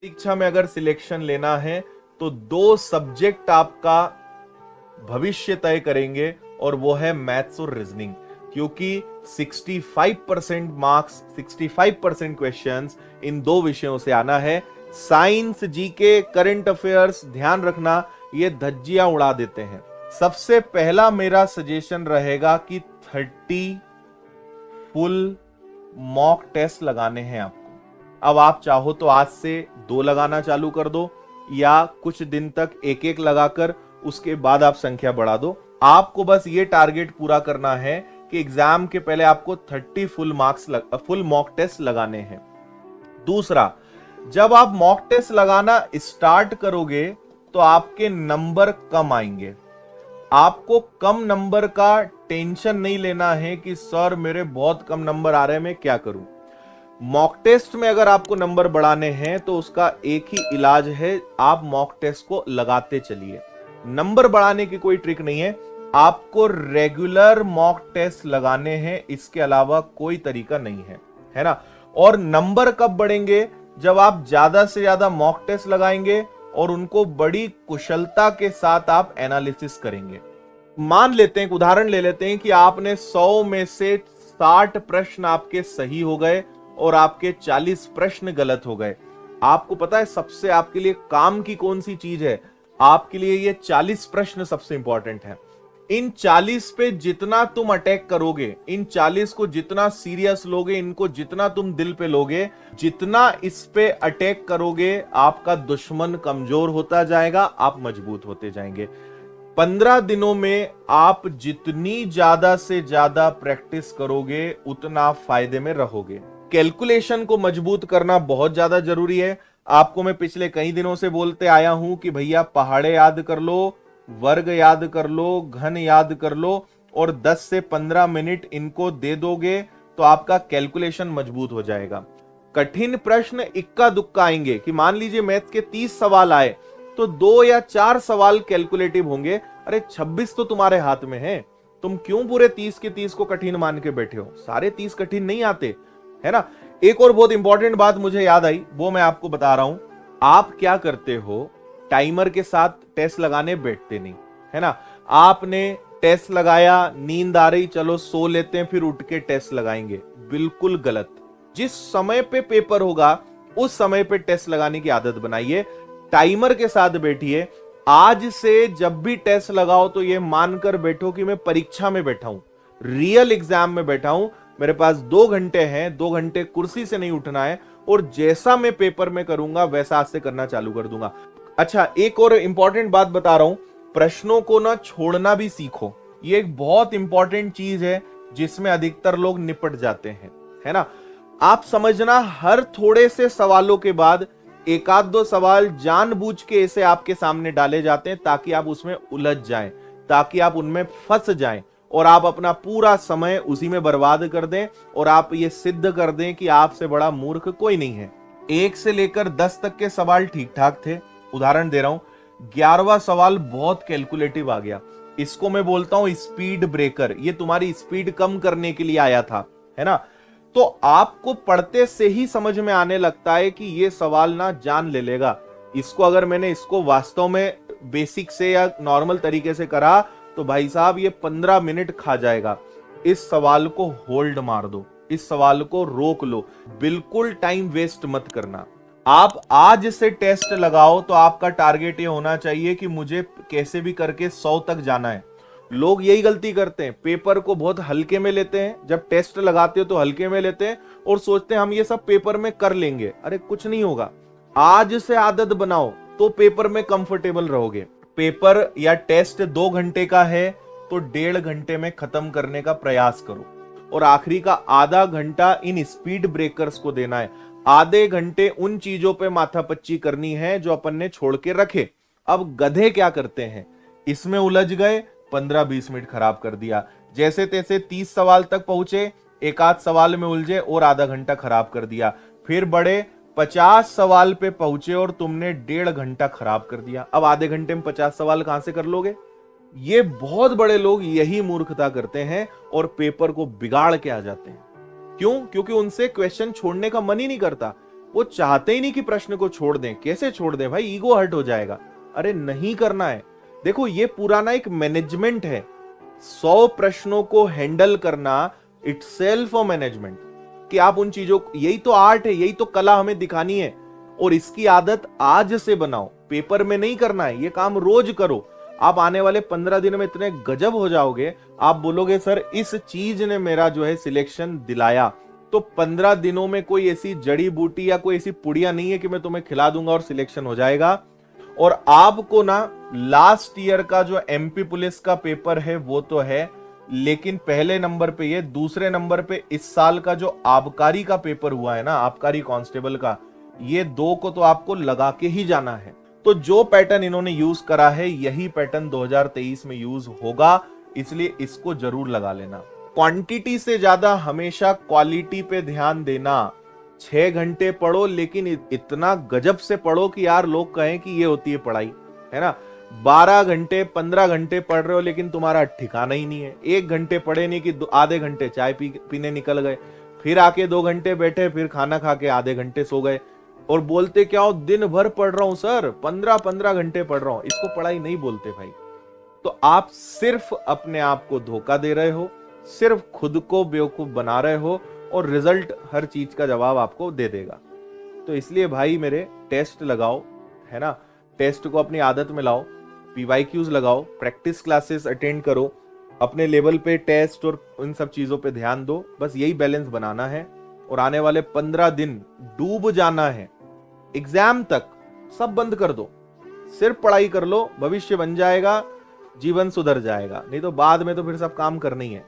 शिक्षा में अगर सिलेक्शन लेना है तो दो सब्जेक्ट आपका भविष्य तय करेंगे और वो है मैथ्स और रीजनिंग, क्योंकि 65% मार्क्स 65% क्वेश्चंस इन दो विषयों से आना है। साइंस, जीके, करंट अफेयर्स ध्यान रखना ये धज्जियां उड़ा देते हैं। सबसे पहला मेरा सजेशन रहेगा कि 30 फुल मॉक टेस्ट लगाने हैं आपको। अब आप चाहो तो आज से 2 लगाना चालू कर दो या कुछ दिन तक एक एक लगाकर उसके बाद आप संख्या बढ़ा दो। आपको बस ये टारगेट पूरा करना है कि एग्जाम के पहले आपको 30 फुल मॉक टेस्ट लगाने हैं। दूसरा, जब आप मॉक टेस्ट लगाना स्टार्ट करोगे तो आपके नंबर कम आएंगे। आपको कम नंबर का टेंशन नहीं लेना है कि सर मेरे बहुत कम नंबर आ रहे हैं, मैं क्या करूं। मॉक टेस्ट में अगर आपको नंबर बढ़ाने हैं तो उसका एक ही इलाज है, आप मॉक टेस्ट को लगाते चलिए। नंबर बढ़ाने की कोई ट्रिक नहीं है, आपको रेगुलर मॉक टेस्ट लगाने हैं, इसके अलावा कोई तरीका नहीं है, है ना। और नंबर कब बढ़ेंगे? जब आप ज्यादा से ज्यादा मॉक टेस्ट लगाएंगे और उनको बड़ी कुशलता के साथ आप एनालिसिस करेंगे। मान लेते हैं, एक उदाहरण ले लेते हैं कि आपने 100 में से 60 प्रश्न आपके सही हो गए और आपके 40 प्रश्न गलत हो गए। आपको पता है सबसे आपके लिए काम की कौन सी चीज है? आपके लिए ये 40 प्रश्न सबसे इंपॉर्टेंट है। इन 40 पे जितना तुम अटैक करोगे, इन 40 को जितना सीरियस लोगे, इनको जितना तुम दिल पे लोगे, जितना इस पे अटैक करोगे, आपका दुश्मन कमजोर होता जाएगा, आप मजबूत होते जाएंगे। 15 दिनों में आप जितनी ज्यादा से ज्यादा प्रैक्टिस करोगे उतना फायदे में रहोगे। कैलकुलेशन को मजबूत करना बहुत ज्यादा जरूरी है। आपको मैं पिछले कई दिनों से बोलते आया हूं कि भैया पहाड़े याद कर लो, वर्ग याद कर लो, घन याद कर लो और 10 से 15 मिनट इनको दे दोगे तो आपका कैलकुलेशन मजबूत हो जाएगा। कठिन प्रश्न इक्का दुक्का आएंगे कि मान लीजिए मैथ के 30 सवाल आए तो 2 या 4 सवाल कैलकुलेटिव होंगे। अरे 26 तो तुम्हारे हाथ में है, तुम क्यों पूरे 30 के 30 को कठिन मान के बैठे हो? सारे 30 कठिन नहीं आते, है ना। एक और बहुत इंपॉर्टेंट बात मुझे याद आई, वो मैं आपको बता रहा हूं। आप क्या करते हो, टाइमर के साथ टेस्ट लगाने बैठते नहीं, है ना। आपने टेस्ट लगाया, नींद आ रही, चलो सो लेते हैं, फिर उठ के टेस्ट लगाएंगे। बिल्कुल गलत। जिस समय पे पेपर होगा उस समय पे टेस्ट लगाने की आदत बनाइए। टाइमर के साथ बैठिए। आज से जब भी टेस्ट लगाओ तो ये मानकर बैठो कि मैं परीक्षा में बैठा हूं, रियल एग्जाम में बैठा हूं। मेरे पास 2 घंटे हैं, 2 घंटे कुर्सी से नहीं उठना है और जैसा मैं पेपर में करूंगा वैसा आज से करना चालू कर दूंगा। अच्छा, एक और इंपॉर्टेंट बात बता रहा हूं, प्रश्नों को ना छोड़ना भी सीखो। ये एक बहुत इंपॉर्टेंट चीज है जिसमें अधिकतर लोग निपट जाते हैं, है ना। आप समझना, हर थोड़े से सवालों के बाद एक आध 2 सवाल जानबूझ के ऐसे आपके सामने डाले जाते हैं ताकि आप उसमें उलझ जाएं, ताकि आप उनमें फंस जाएं और आप अपना पूरा समय उसी में बर्बाद कर दें और आप ये सिद्ध कर दें कि आपसे बड़ा मूर्ख कोई नहीं है। 1 से लेकर 10 तक के सवाल ठीक ठाक थे। उदाहरण दे रहा हूं, 11वां सवाल बहुत कैलकुलेटिव आ गया। इसको मैं बोलता हूं स्पीड ब्रेकर। ये तुम्हारी स्पीड कम करने के लिए आया था, है ना। तो आपको पढ़ते से ही समझ में आने लगता है कि ये सवाल ना जान ले लेगा। इसको अगर मैंने इसको वास्तव में बेसिक से या नॉर्मल तरीके से करा तो भाई साहब ये 15 मिनट खा जाएगा। इस सवाल को होल्ड मार दो, इस सवाल को रोक लो, बिल्कुल टाइम वेस्ट मत करना। आप आज से टेस्ट लगाओ तो आपका टारगेट ये होना चाहिए कि मुझे कैसे भी करके 100 तक जाना है। लोग यही गलती करते हैं, पेपर को बहुत हल्के में लेते हैं। जब टेस्ट लगाते हो तो हल्के में लेते हैं और सोचते हैं हम ये सब पेपर में कर लेंगे। अरे कुछ नहीं होगा। आज से आदत बनाओ तो पेपर में कंफर्टेबल रहोगे। पेपर या टेस्ट 2 घंटे का है तो 1.5 घंटे में खत्म करने का प्रयास करो और आखिरी का आधा घंटा इन स्पीड ब्रेकर्स को देना है। आधे घंटे उन चीजों पे माथापच्ची करनी है जो अपन ने छोड़ के रखे। अब गधे क्या करते हैं, इसमें उलझ गए, 15-20 मिनट खराब कर दिया। जैसे तैसे 30 सवाल तक पहुंचे, एक आध सवाल में उलझे और आधा घंटा खराब कर दिया। फिर बड़े 50 सवाल पे पहुंचे और तुमने 1.5 घंटा खराब कर दिया। अब आधे घंटे में 50 सवाल कहां से कर लोगे? ये बहुत बड़े लोग यही मूर्खता करते हैं और पेपर को बिगाड़ के आ जाते हैं। क्यों? क्योंकि उनसे क्वेश्चन छोड़ने का मन ही नहीं करता। वो चाहते ही नहीं कि प्रश्न को छोड़ दें। कैसे छोड़ दें भाई, ईगो हर्ट हो जाएगा। अरे नहीं करना है। देखो ये पुराना एक मैनेजमेंट है, 100 प्रश्नों को हैंडल करना इटसेल्फ अ मैनेजमेंट, कि आप उन चीजों, यही तो आर्ट है, यही तो कला हमें दिखानी है। और इसकी आदत आज से बनाओ, पेपर में नहीं करना है, ये काम रोज करो। आप आने वाले 15 दिनों में इतने गजब हो जाओगे, आप बोलोगे सर इस चीज ने मेरा जो है सिलेक्शन दिलाया। तो 15 दिनों में कोई ऐसी जड़ी बूटी या कोई ऐसी पुड़िया नहीं है कि मैं तुम्हें खिला दूंगा और सिलेक्शन हो जाएगा। और आपको ना लास्ट ईयर का जो एमपी पुलिस का पेपर है वो तो है, लेकिन पहले नंबर पे ये, दूसरे नंबर पे इस साल का जो आबकारी का पेपर हुआ है ना, आबकारी कांस्टेबल का, ये 2 को तो आपको लगा के ही जाना है। तो जो पैटर्न इन्होंने यूज करा है यही पैटर्न 2023 में यूज होगा, इसलिए इसको जरूर लगा लेना। क्वांटिटी से ज्यादा हमेशा क्वालिटी पे ध्यान देना। 6 घंटे पढ़ो, लेकिन इतना गजब से पढ़ो कि यार लोग कहें कि ये होती है पढ़ाई, है ना। 12 घंटे 15 घंटे पढ़ रहे हो लेकिन तुम्हारा ठिकाना ही नहीं है। 1 घंटे पढ़े नहीं कि आधे घंटे चाय पीने निकल गए, फिर आके 2 घंटे बैठे, फिर खाना खा के आधे घंटे सो गए, और बोलते क्या हो, दिन भर पढ़ रहा हूं सर, 15-15 घंटे पढ़ रहा हूं। इसको पढ़ाई नहीं बोलते भाई। तो आप सिर्फ अपने आप को धोखा दे रहे हो, सिर्फ खुद को बेवकूफ बना रहे हो, और रिजल्ट हर चीज का जवाब आपको दे देगा। तो इसलिए भाई मेरे, टेस्ट लगाओ, है ना, टेस्ट को अपनी आदत में लाओ, पीवाईक्यूज लगाओ, प्रैक्टिस क्लासेस अटेंड करो, अपने लेवल पे टेस्ट और इन सब चीजों पे ध्यान दो। बस यही बैलेंस बनाना है, और आने वाले 15 दिन डूब जाना है। एग्जाम तक सब बंद कर दो, सिर्फ पढ़ाई कर लो, भविष्य बन जाएगा, जीवन सुधर जाएगा। नहीं तो बाद में तो फिर सब काम करना ही है।